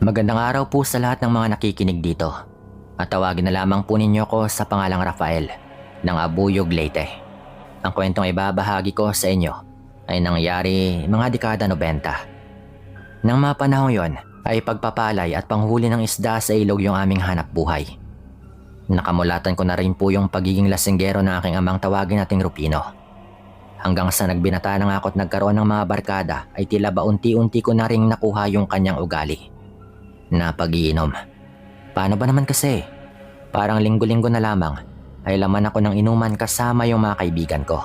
Magandang araw po sa lahat ng mga nakikinig dito. At tawagin na lamang po ninyo ko sa pangalang Rafael ng Abuyog, Leyte. Ang kwentong ibabahagi ko sa inyo ay nangyari mga dekada 90. Nang mga panahon yon ay pagpapalay at panghuli ng isda sa ilog yung aming hanap buhay. Nakamulatan ko na rin po yung pagiging lasinggero ng aking amang tawagin nating Rupino. Hanggang sa nagbinata na nga ako at nagkaroon ng mga barkada ay tila ba unti-unti ko na rin nakuha yung kanyang ugali na pag-iinom. Paano ba naman kasi? Parang linggo-linggo na lamang ay laman ako ng inuman kasama yung mga kaibigan ko.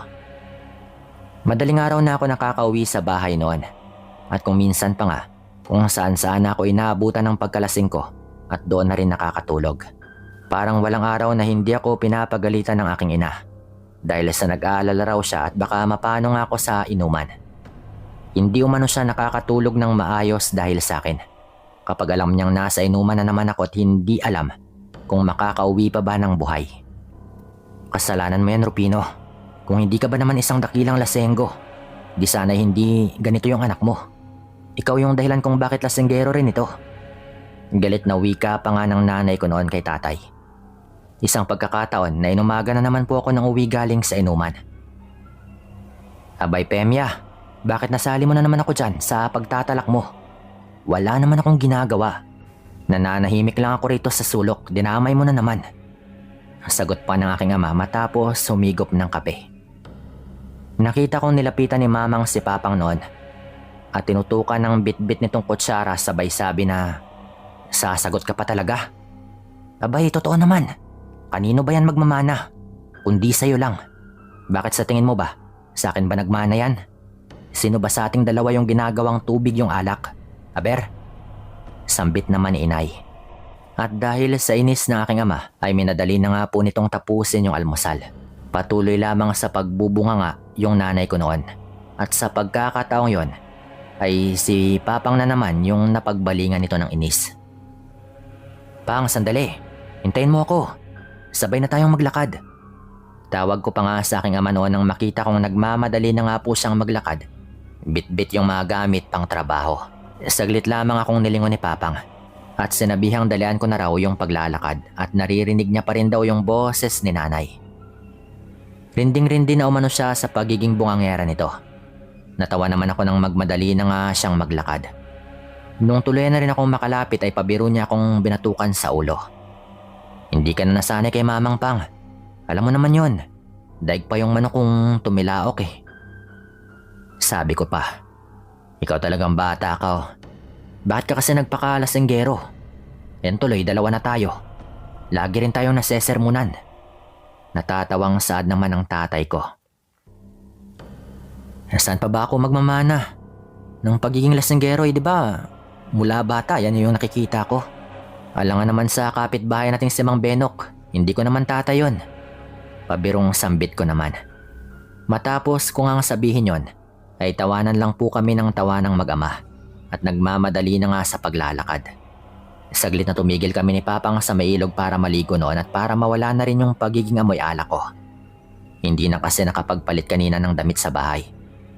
Madaling araw na ako nakakauwi sa bahay noon. At kung minsan pa nga, kung saan-saan ako inaabutan ng pagkalasing ko at doon na rin nakakatulog. Parang walang araw na hindi ako pinapagalitan ng aking ina. Dahil sa nag-aalala raw siya at baka mapano nga ako sa inuman. Hindi umano siya nakakatulog ng maayos dahil sa akin. Kapag alam niyang nasa inuman na naman ako at hindi alam kung makakauwi pa ba ng buhay. Kasalanan mo yan, Rupino. Kung hindi ka ba naman isang dakilang lasenggo, di sana hindi ganito yung anak mo. Ikaw yung dahilan kung bakit lasenggero rin ito. Galit na wika pa nga ng nanay ko noon kay tatay. Isang pagkakataon na inumaga na naman po ako ng uwi galing sa inuman. Abay Pemya, bakit nasali mo na naman ako dyan sa pagtatalak mo? Wala naman akong ginagawa. Nananahimik lang ako rito sa sulok, dinamay mo na naman. Sagot pa ng aking ama matapos sumigop ng kape. Nakita kong nilapitan ni mamang si Papang noon at tinutukan ng bit-bit nitong kutsara sabay sabi na, "Sasagot ka pa talaga?" Abay, totoo naman. Kanino ba yan magmamana? Kundi sa'yo lang. Bakit sa tingin mo ba? Sa akin ba nagmana yan? Sino ba sa ating dalawa yung ginagawang tubig yung alak? Aber? Sambit naman ni inay. At dahil sa inis ng aking ama ay minadali na nga po nitong tapusin yung almusal. Patuloy lamang sa pagbubunga nga yung nanay ko noon. At sa pagkakataong yon ay si Papang na naman yung napagbalingan nito ng inis. "Pang, sandali. Hintayin mo ako. Sabay na tayong maglakad." Tawag ko pa nga sa aking ama noon nang makita kong nagmamadali na nga po siyang maglakad. Bit-bit yung mga gamit pang trabaho. Saglit lamang akong nilingon ni Papang at sinabihang dalian ko na raw yung paglalakad at naririnig niya pa rin daw yung boses ni nanay. Rinding-rindi na umano siya sa pagiging bungangera nito. Natawa naman ako nang magmadali na nga siyang maglakad. Nung tuloy na rin akong makalapit ay pabiro niya akong binatukan sa ulo. "Hindi ka na nasanay kay Mamang Pang. Alam mo naman yon. Daig pa yung manok kong tumilaok eh." Sabi ko pa, "Ikaw talagang bata ka oh. Bakit ka kasi nagpakalasenggero? Yan tuloy, dalawa na tayo. Lagi rin tayong nasesermunan." Natatawang saad naman ng tatay ko. Saan pa ba ako magmamana? Nung pagiging lasenggero di ba? Mula bata yan yung nakikita ko. Alangan naman sa kapitbahay nating si Mang Benok, hindi ko naman tatay yun. Pabirong sambit ko naman. Matapos ko ngang sabihin yon, ay tawanan lang po kami ng tawanang mag-ama at nagmamadali na nga sa paglalakad. Saglit na tumigil kami ni Papang sa may ilog para maligo noon at para mawala na rin yung pagiging amoy alak ko. Hindi na kasi nakapagpalit kanina ng damit sa bahay.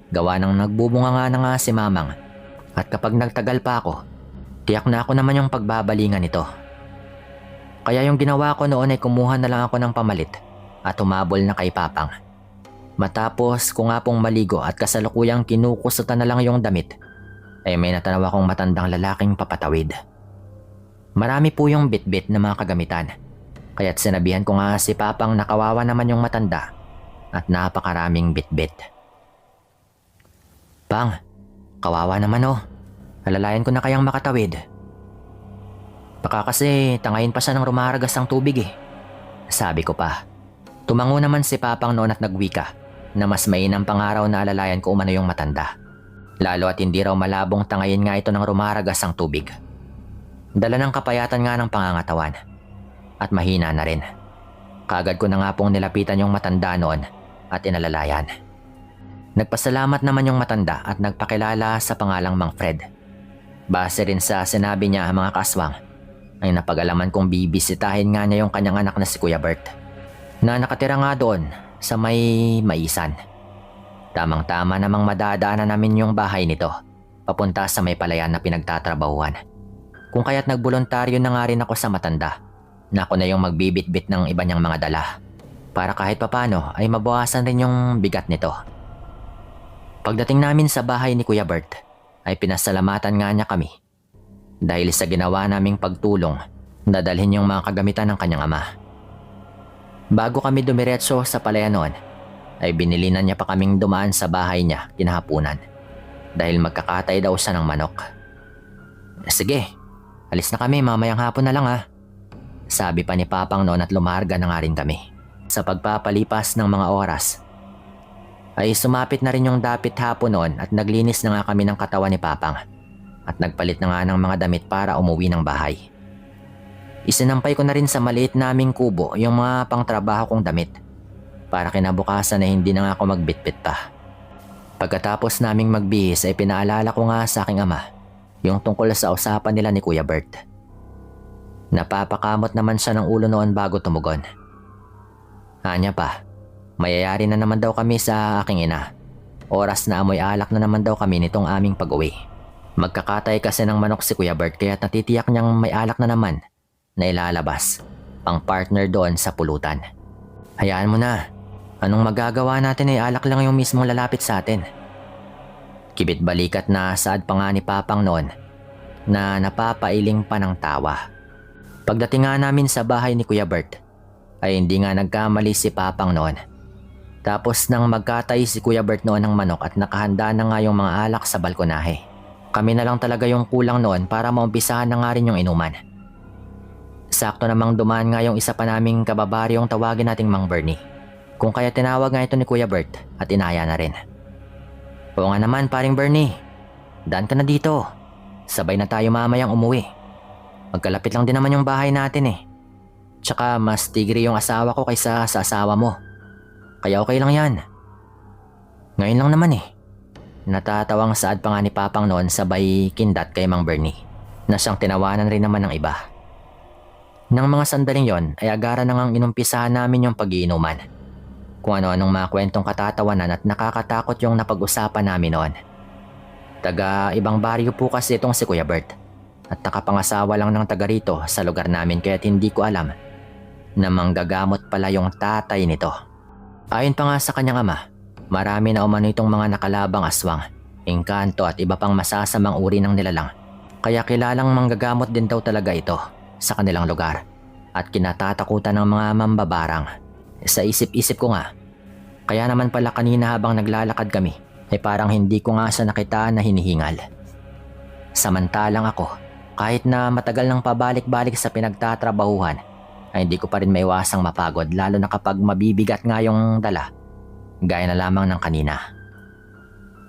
Gawa ng nagbubunga nga na nga si Mamang at kapag nagtagal pa ako, tiyak na ako naman yung pagbabalingan nito. Kaya yung ginawa ko noon ay kumuha na lang ako ng pamalit at humabol na kay Papang. Matapos ko nga pong maligo at kasalukuyang kinukusutan na lang yung damit, ay may natanaw akong matandang lalaking papatawid. Marami po yung bit-bit na mga kagamitan, kaya't sinabihan ko nga si Papang na kawawa naman yung matanda at napakaraming bit-bit. "Pang, kawawa naman oh. Alalayan ko na kayang makatawid." "Baka kasi tangayin pa siya ng rumaragas ang tubig eh." Sabi ko pa. Tumango naman si Papang noon at nagwika na mas mainam pang araw na alalayan ko umano yung matanda. Lalo at hindi raw malabong tangayin nga ito ng rumaragas ang tubig. Dala ng kapayatan nga ng pangangatawan. At mahina na rin. Kagad ko na nga pong nilapitan yung matanda noon at inalalayan. Nagpasalamat naman yung matanda at nagpakilala sa pangalang Mang Fred. Base rin sa sinabi niya mga kaswang, ay napag-alaman kong bibisitahin nga niya yung kanyang anak na si Kuya Bert, na nakatira nga doon sa may maisan. Tamang-tama namang madadaanan namin yung bahay nito, papunta sa may palayan na pinagtatrabahuhan. Kung kaya't nagboluntaryo na nga rin ako sa matanda na ako na yung magbibitbit ng iba niyang mga dala para kahit papano ay mabawasan rin yung bigat nito. Pagdating namin sa bahay ni Kuya Bert ay pinasalamatan nga niya kami dahil sa ginawa naming pagtulong na dalhin yung mga kagamitan ng kanyang ama. Bago kami dumiretso sa palayan noon ay binilinan niya pa kaming dumaan sa bahay niya kinahapunan dahil magkakatay daw siya ng manok. Sige, alis na kami, mamayang hapon na lang ha. Sabi pa ni Papang noon at lumarga na nga rin kami. Sa pagpapalipas ng mga oras ay sumapit na rin yung dapit hapon noon at naglinis na nga kami ng katawan ni Papang at nagpalit na nga ng mga damit para umuwi ng bahay. Isinampay ko na rin sa maliit naming kubo yung mga pangtrabaho kong damit para kinabukasan na hindi na nga ako magbitbit pa. Pagkatapos naming magbihis ay pinaalala ko nga sa aking ama yung tungkol sa usapan nila ni Kuya Bert. Napapakamot naman siya ng ulo noon bago tumugon. Anya pa, mayayari na naman daw kami sa aking ina. Oras na amoy alak na naman daw kami nitong aming pag-uwi. Magkakatay kasi ng manok si Kuya Bert kaya natitiyak niyang may alak na naman na ilalabas pang partner doon sa pulutan. Hayaan mo na. Anong magagawa natin ay alak lang yung mismong lalapit sa atin. Kibit balikat na saad pa nga ni Papang noon na napapailing pa ng tawa. Pagdating nga namin sa bahay ni Kuya Bert ay hindi nga nagkamali si Papang noon. Tapos nang magkatay si Kuya Bert noon ng manok at nakahanda na nga yung mga alak sa balkonahe. Kami na lang talaga yung kulang noon para maumpisahan na nga rin yung inuman. Sakto namang dumaan nga yung isa pa naming kababaryong tawagin nating Mang Bernie. Kung kaya tinawag nga ito ni Kuya Bert at inaya na rin. Oo nga naman paring Bernie, daan ka na dito. Sabay na tayo mamayang umuwi. Magkalapit lang din naman yung bahay natin eh. Tsaka mas tigre yung asawa ko kaysa sa asawa mo. Kaya okay lang yan. Ngayon lang naman eh. Natatawang saad pa nga ni Papang noon sabay kindat kay Mang Bernie na siyang tinawanan rin naman ng iba. Nang mga sandaling yon ay agara na ngang inumpisahan namin yung pag-iinuman. Kung ano-anong mga kwentong katatawanan at nakakatakot yung napag-usapan namin noon. Taga ibang baryo po kasi itong si Kuya Bert at nakapangasawa lang ng taga rito sa lugar namin kaya't hindi ko alam na manggagamot pala yung tatay nito. Ayon pa nga sa kanyang ama, marami na umano itong mga nakalabang aswang, engkanto at iba pang masasamang uri ng nilalang. Kaya kilalang manggagamot din daw talaga ito sa kanilang lugar at kinatatakutan ng mga mambabarang. Sa isip-isip ko nga, kaya naman pala kanina habang naglalakad kami ay parang hindi ko nga siya nakitaan na hinihingal. Samantalang ako, kahit na matagal nang pabalik-balik sa pinagtatrabahuhan, ay hindi ko pa rin maiwasang mapagod lalo na kapag mabibigat nga yung dala, gaya na lamang ng kanina.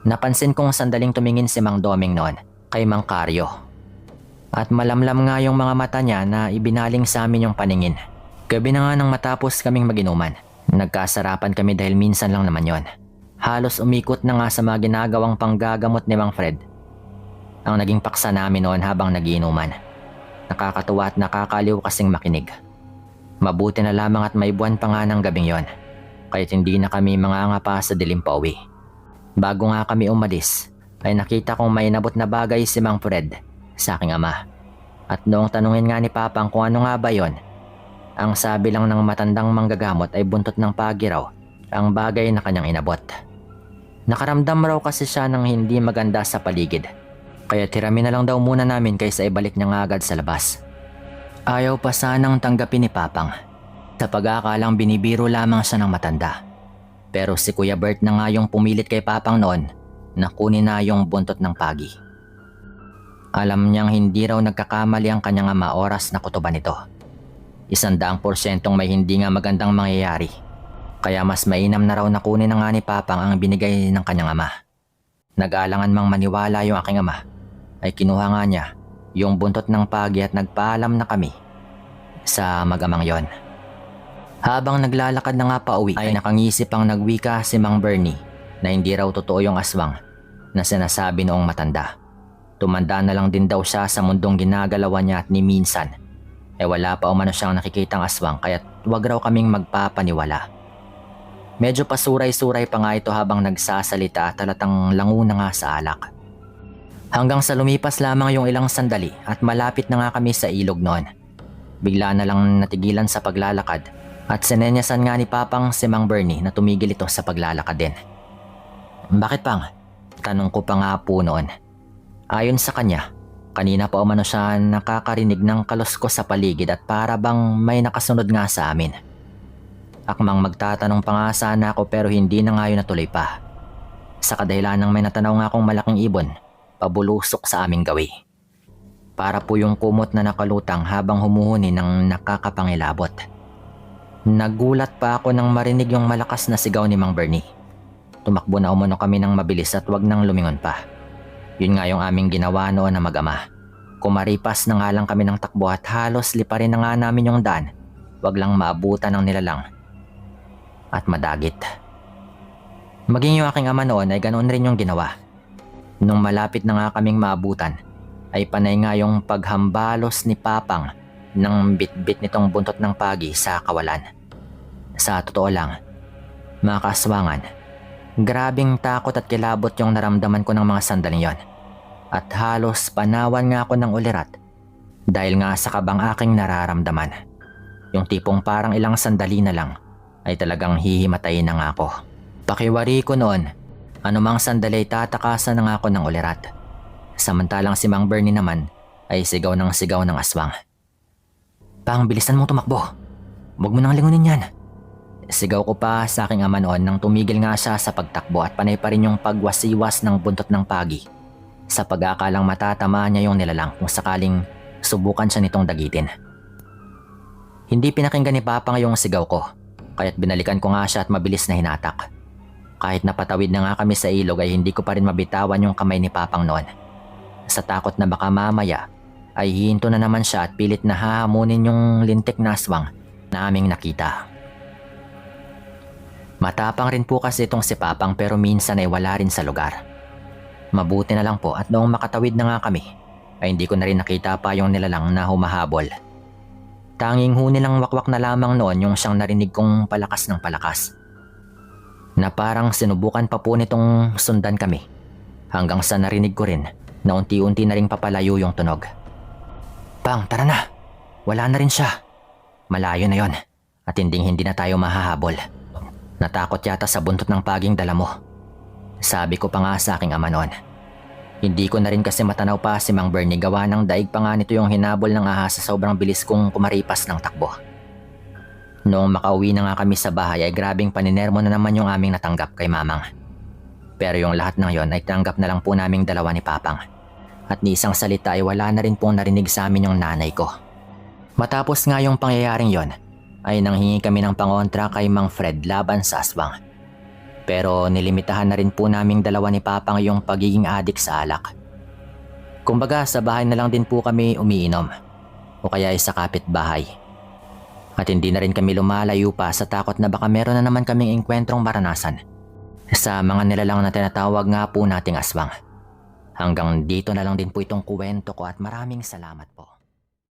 Napansin kong sandaling tumingin si Mang Doming noon kay Mang Karyo. At malamlam nga yung mga mata niya na ibinaling sa amin yung paningin. Gabi na nga nang matapos kaming maginuman. Nagkasarapan kami dahil minsan lang naman yon. Halos umikot na nga sa mga ginagawang panggagamot ni Mang Fred ang naging paksa namin noon habang nagiinuman. Nakakatuwa at nakakaliw kasing makinig. Mabuti na lamang at may buwan pa nga ng gabing yon, kaya't hindi na kami manganga pa sa dilim pauwi. Bago nga kami umalis, ay nakita kong may inabot na bagay si Mang Fred sa aking ama. At noong tanungin nga ni Papang kung ano nga ba yon, ang sabi lang ng matandang manggagamot ay buntot ng pagi raw ang bagay na kanyang inabot. Nakaramdam raw kasi siya ng hindi maganda sa paligid, kaya tirami na lang daw muna namin kaysa ibalik niya nga agad sa labas. Ayaw pa sanang tanggapin ni Papang, sa pag-aakalang binibiro lamang siya ng matanda. Pero si Kuya Bert na nga yung pumilit kay Papang noon na kunin na yung buntot ng pagi. Alam niyang hindi raw nagkakamali ang kanyang ama oras na kutuban nito. 100% may hindi nga magandang mangyayari. Kaya mas mainam na raw na kunin na nga ni Papang ang binigay ng kanyang ama. Nag-aalangan mang maniwala yung aking ama, ay kinuha nga niya yung buntot ng pagi at nagpaalam na kami sa mag-amang yon. Habang naglalakad na nga pa uwi ay nakangisip ang nagwika si Mang Bernie na hindi raw totoo yung aswang na sinasabi noong matanda. Tumanda na lang din daw siya sa mundong ginagalawan niya at ni minsan wala pa umano siyang nakikitang aswang kaya't wag raw kaming magpapaniwala. Medyo pasuray-suray pa nga ito habang nagsasalita at talatang lango na nga sa alak. Hanggang sa lumipas lamang yung ilang sandali at malapit na nga kami sa ilog noon. Bigla na lang natigilan sa paglalakad at sinenyasan nga ni Papang si Mang Bernie na tumigil ito sa paglalakad din. Bakit pang? Tanong ko pa nga po noon. Ayon sa kanya, kanina pa umano siya nakakarinig ng kaluskos sa paligid at para bang may nakasunod nga sa amin. Akmang magtatanong pa nga sana ako pero hindi na nga yun natuloy pa. Sa kadahilan ng may natanaw nga akong malaking ibon, pabulusok sa aming gawi. Para po yung kumot na nakalutang habang humuhuni ng nakakapangilabot. Nagulat pa ako nang marinig yung malakas na sigaw ni Mang Bernie. Tumakbo na umano kami ng mabilis at wag nang lumingon pa. Yun nga yung aming ginawa noon na mag-ama. Kumaripas na nga lang kami ng takbo at halos liparin na nga namin yung daan. Wag lang maabutan ng nilalang. At madagit. Maging yung aking ama noon ay ganoon rin yung ginawa. Nung malapit na nga kaming maabutan, ay panay nga yung paghambalos ni Papang ng bitbit nitong buntot ng pagi sa kawalan. Sa totoo lang, mga kaswangan, grabing takot at kilabot yung naramdaman ko ng mga sandaling yon. At halos panawan nga ako ng ulirat dahil nga sa kabang aking nararamdaman. Yung tipong parang ilang sandali na lang ay talagang hihimatayin na nga ako. Pakiwari ko noon, anumang sandali tatakasan na nga ako ng ulirat. Samantalang si Mang Bernie naman ay sigaw ng aswang. Pang, bilisan mong tumakbo. Huwag mo nang lingunin yan. Sigaw ko pa sa aking ama noon nang tumigil nga siya sa pagtakbo at panay pa rin yung pagwasiwas ng buntot ng pagi. Sa pag-aakalang matatama niya yung nilalang kung sakaling subukan siya nitong dagitin. Hindi pinakinggan ni Papang yung sigaw ko, kaya't binalikan ko nga siya at mabilis na hinatak. Kahit napatawid na nga kami sa ilog ay hindi ko pa rin mabitawan yung kamay ni Papang noon. Sa takot na baka mamaya ay hihinto na naman siya at pilit na hahamunin yung lintik na aswang na aming nakita. Matapang rin po kasi itong si Papang pero minsan ay wala rin sa lugar. Mabuti na lang po at noong makatawid na nga kami ay hindi ko na rin nakita pa yung nilalang na humahabol. Tanging huni lang wakwak na lamang noon yung siyang narinig kong palakas ng palakas. Na parang sinubukan pa po nitong sundan kami hanggang sa narinig ko rin na unti-unti na ring papalayo yung tunog. Pang, tara na! Wala na rin siya. Malayo na yon at hindi na tayo mahahabol. Natakot yata sa buntot ng paging dala mo. Sabi ko pa nga sa aking ama noon. Hindi ko na rin kasi matanaw pa si Mang Bernie gawa ng daig pa nga nito yung hinabol ng ahas sa sobrang bilis kong kumaripas ng takbo. Noong makauwi na nga kami sa bahay ay grabing paninermo na naman yung aming natanggap kay Mamang. Pero yung lahat ng yon ay tanggap na lang po naming dalawa ni Papang. At ni isang salita ay wala na rin pong narinig sa amin yung nanay ko. Matapos nga yung pangyayaring yon, ay nanghingi kami ng pangontra kay Mang Fred laban sa aswang. Pero nilimitahan na rin po naming dalawa ni Papang yung pagiging adik sa alak. Kumbaga sa bahay na lang din po kami umiinom o kaya sa kapitbahay. At hindi na rin kami lumalayo pa sa takot na baka meron na naman kaming engkwentrong maranasan sa mga nilalang na tinatawag nga po nating aswang. Hanggang dito na lang din po itong kuwento ko at maraming salamat po.